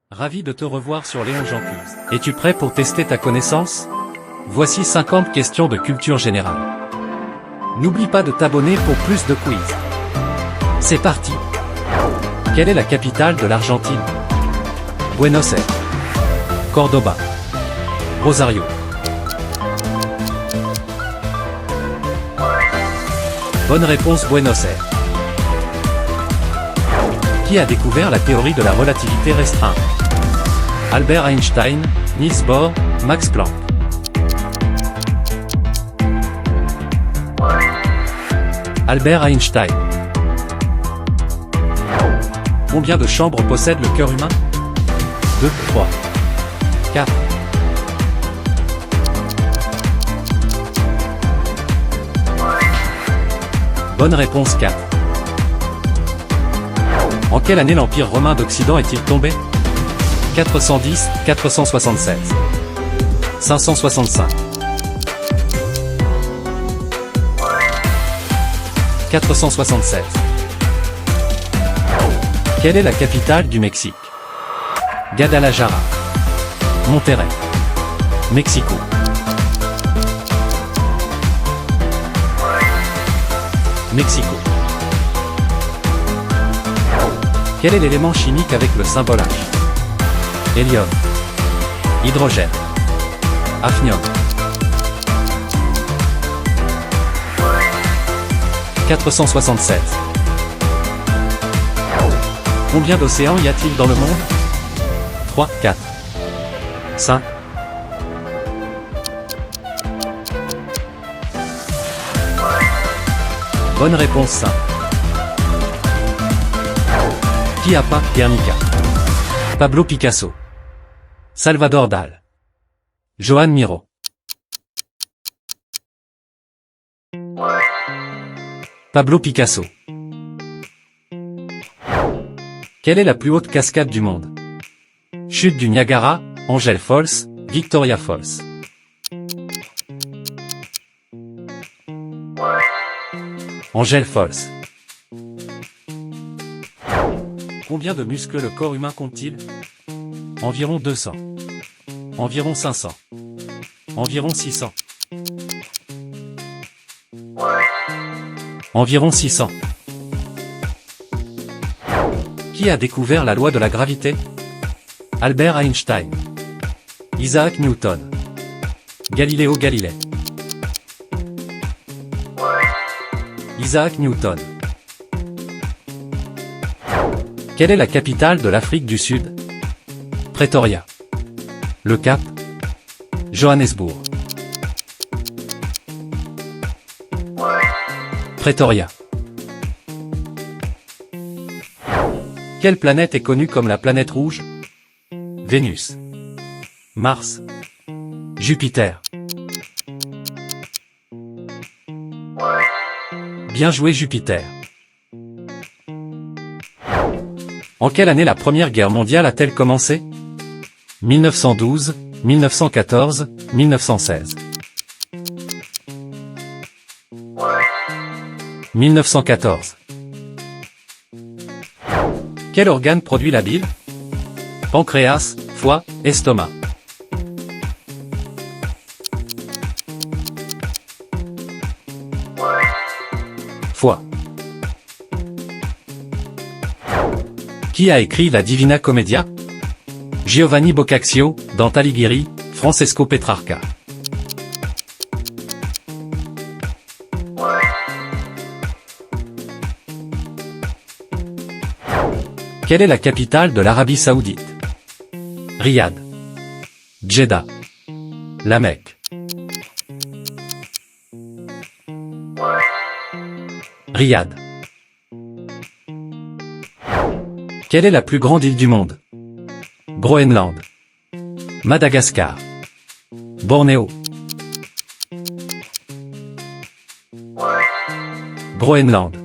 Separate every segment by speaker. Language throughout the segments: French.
Speaker 1: Ravi de te revoir sur Léon Jean Quiz. Es-tu prêt pour tester ta connaissance? Voici 50 questions de culture générale. N'oublie pas de t'abonner pour plus de quiz. C'est parti. Quelle est la capitale de l'Argentine? Buenos Aires, Cordoba, Rosario. Bonne réponse, Buenos Aires. Qui a découvert la théorie de la relativité restreinte? Albert Einstein, Niels Bohr, Max Planck. Albert Einstein. Combien de chambres possède le cœur humain? 2, 3, 4. Bonne réponse, 4. En quelle année l'Empire romain d'Occident est-il tombé? 410, 476. 565. 467. Quelle est la capitale du Mexique? Guadalajara, Monterrey, Mexico. Mexico. Quel est l'élément chimique avec le symbole H? Hélium, hydrogène, hafnium. 467. Combien d'océans y a-t-il dans le monde? 3, 4, 5. Bonne réponse, 5. Qui a peint Guernica? Pablo Picasso, Salvador Dalí, Joan Miró. Pablo Picasso. Quelle est la plus haute cascade du monde? Chute du Niagara, Angel Falls, Victoria Falls. Angel Falls. Combien de muscles le corps humain compte-t-il? Environ 200. Environ 500. Environ 600. Environ 600. Qui a découvert la loi de la gravité? Albert Einstein, Isaac Newton, Galileo Galilei. Isaac Newton. Quelle est la capitale de l'Afrique du Sud? Pretoria, Le Cap, Johannesburg. Pretoria. Quelle planète est connue comme la planète rouge? Vénus, Mars, Jupiter. Bien joué, Jupiter. En quelle année la Première Guerre mondiale a-t-elle commencé? 1912, 1914, 1916. 1914. Quel organe produit la bile? Pancréas, foie, estomac. Foie. Qui a écrit la Divina Commedia? Giovanni Boccaccio, Dante Alighieri, Francesco Petrarca. Quelle est la capitale de l'Arabie Saoudite? Riyad, Jeddah, La Mecque. Riyad. Quelle est la plus grande île du monde? Groenland, Madagascar, Bornéo. Groenland.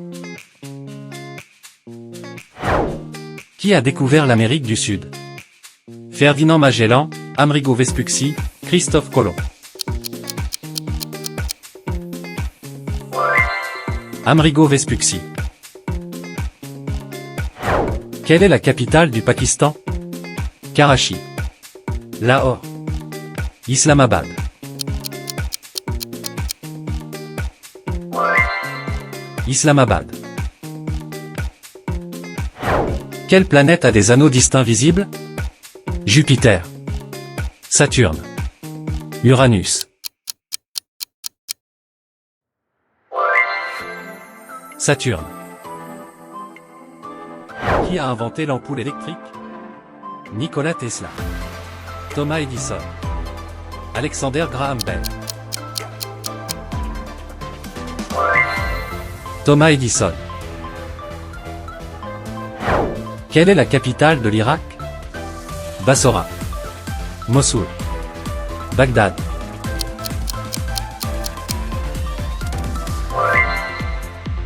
Speaker 1: Qui a découvert l'Amérique du Sud? Ferdinand Magellan, Amerigo Vespucci, Christophe Colomb. Amerigo Vespucci. Quelle est la capitale du Pakistan? Karachi, Lahore, Islamabad. Islamabad. Quelle planète a des anneaux distincts visibles? Jupiter, Saturne, Uranus. Saturne. Qui a inventé l'ampoule électrique? Nikola Tesla, Thomas Edison, Alexander Graham Bell. Thomas Edison. Quelle est la capitale de l'Irak? Bassora, Mossoul, Bagdad.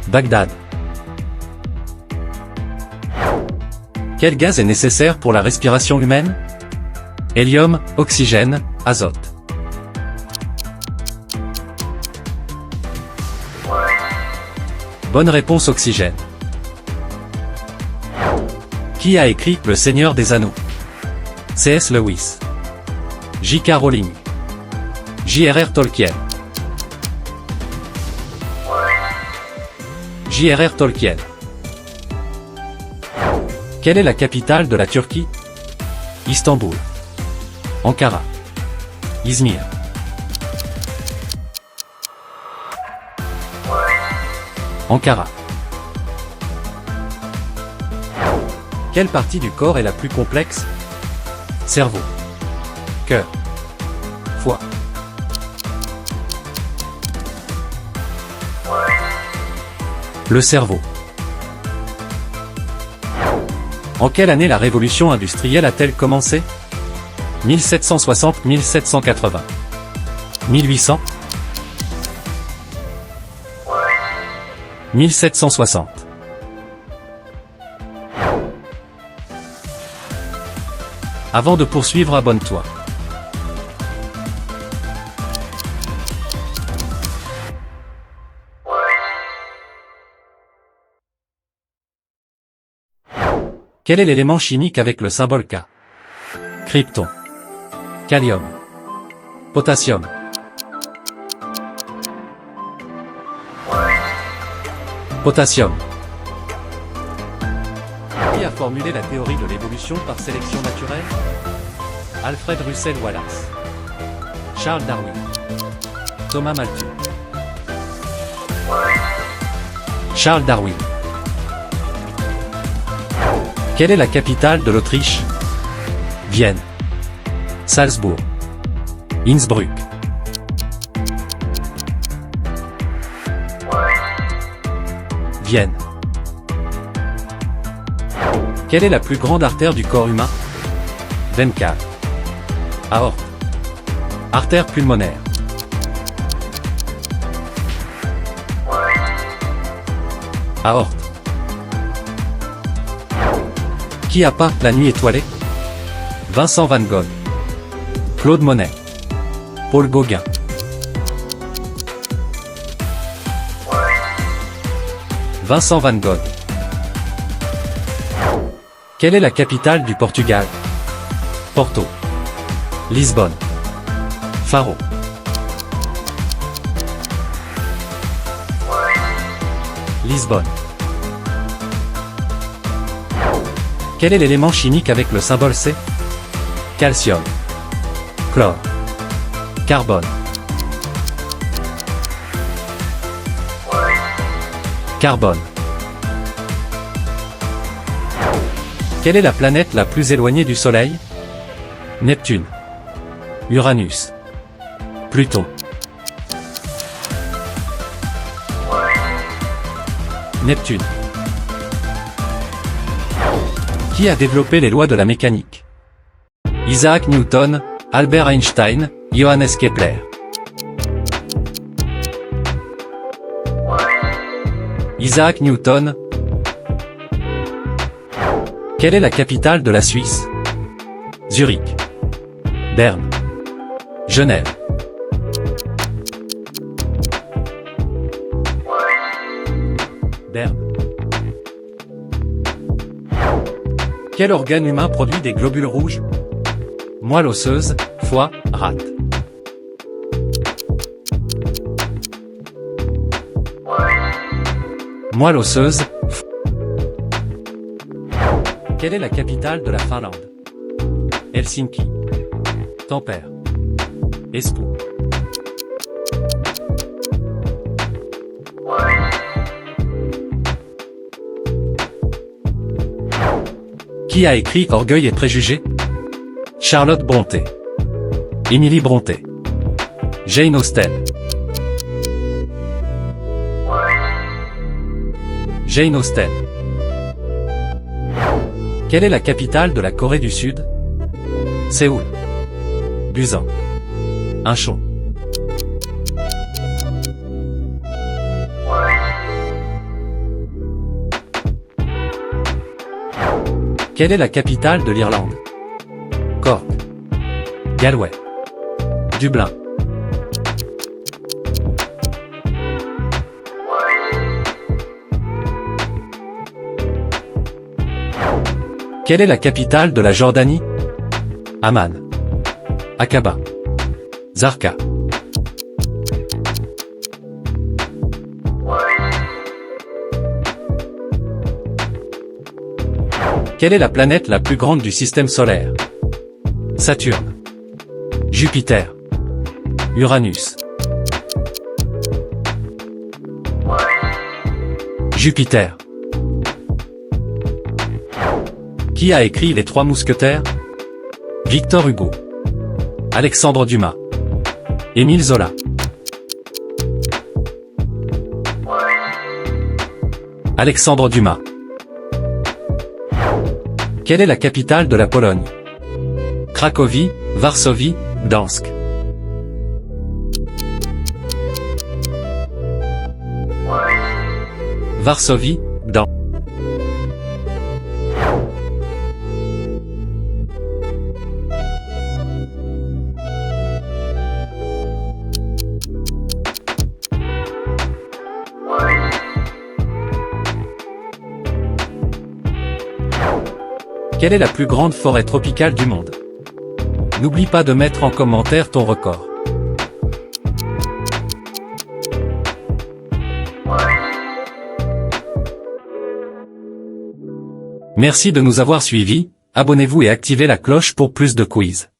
Speaker 1: Bagdad. Quel gaz est nécessaire pour la respiration humaine? Hélium, oxygène, azote. Bonne réponse, oxygène. Qui a écrit Le Seigneur des Anneaux? C.S. Lewis, J.K. Rowling, J.R.R. Tolkien. J.R.R. Tolkien. Quelle est la capitale de la Turquie? Istanbul, Ankara, Izmir. Ankara. Quelle partie du corps est la plus complexe? Cerveau, cœur, foie. Le cerveau. En quelle année la révolution industrielle a-t-elle commencé? 1760-1780. 1800. 1760. Avant de poursuivre, abonne-toi. Quel est l'élément chimique avec le symbole K? Krypton, Kalium, Potassium. Potassium. Qui a formulé la théorie de l'évolution par sélection naturelle? Alfred Russel Wallace, Charles Darwin, Thomas Malthus. Charles Darwin. Quelle est la capitale de l'Autriche? Vienne, Salzbourg, Innsbruck. Vienne. Quelle est la plus grande artère du corps humain? Veine cave, aorte, artère pulmonaire. Aorte. Qui a peint La Nuit étoilée? Vincent van Gogh, Claude Monet, Paul Gauguin. Vincent van Gogh. Quelle est la capitale du Portugal? Porto, Lisbonne, Faro. Lisbonne. Quel est l'élément chimique avec le symbole C? Calcium, chlore, carbone. Carbone. Quelle est la planète la plus éloignée du Soleil? Neptune, Uranus, Pluton. Neptune. Qui a développé les lois de la mécanique? Isaac Newton, Albert Einstein, Johannes Kepler. Isaac Newton. Quelle est la capitale de la Suisse? Zurich, Berne, Genève. Berne. Quel organe humain produit des globules rouges? Moelle osseuse, foie, rate. Moelle osseuse. Quelle est la capitale de la Finlande? Helsinki. Tampere. Espoo. Qui a écrit Orgueil et préjugés? Charlotte Brontë. Émilie Brontë. Jane Austen. Jane Austen. Quelle est la capitale de la Corée du Sud? Séoul. Busan. Incheon. Quelle est la capitale de l'Irlande? Cork. Galway. Dublin. Quelle est la capitale de la Jordanie? Amman. Aqaba. Zarqa. Quelle est la planète la plus grande du système solaire? Saturne. Jupiter. Uranus. Jupiter. Qui a écrit Les Trois Mousquetaires? Victor Hugo. Alexandre Dumas. Émile Zola. Alexandre Dumas. Quelle est la capitale de la Pologne? Cracovie, Varsovie, Gdansk. Varsovie, Gdansk. Quelle est la plus grande forêt tropicale du monde? N'oublie pas de mettre en commentaire ton record. Merci de nous avoir suivis, abonnez-vous et activez la cloche pour plus de quiz.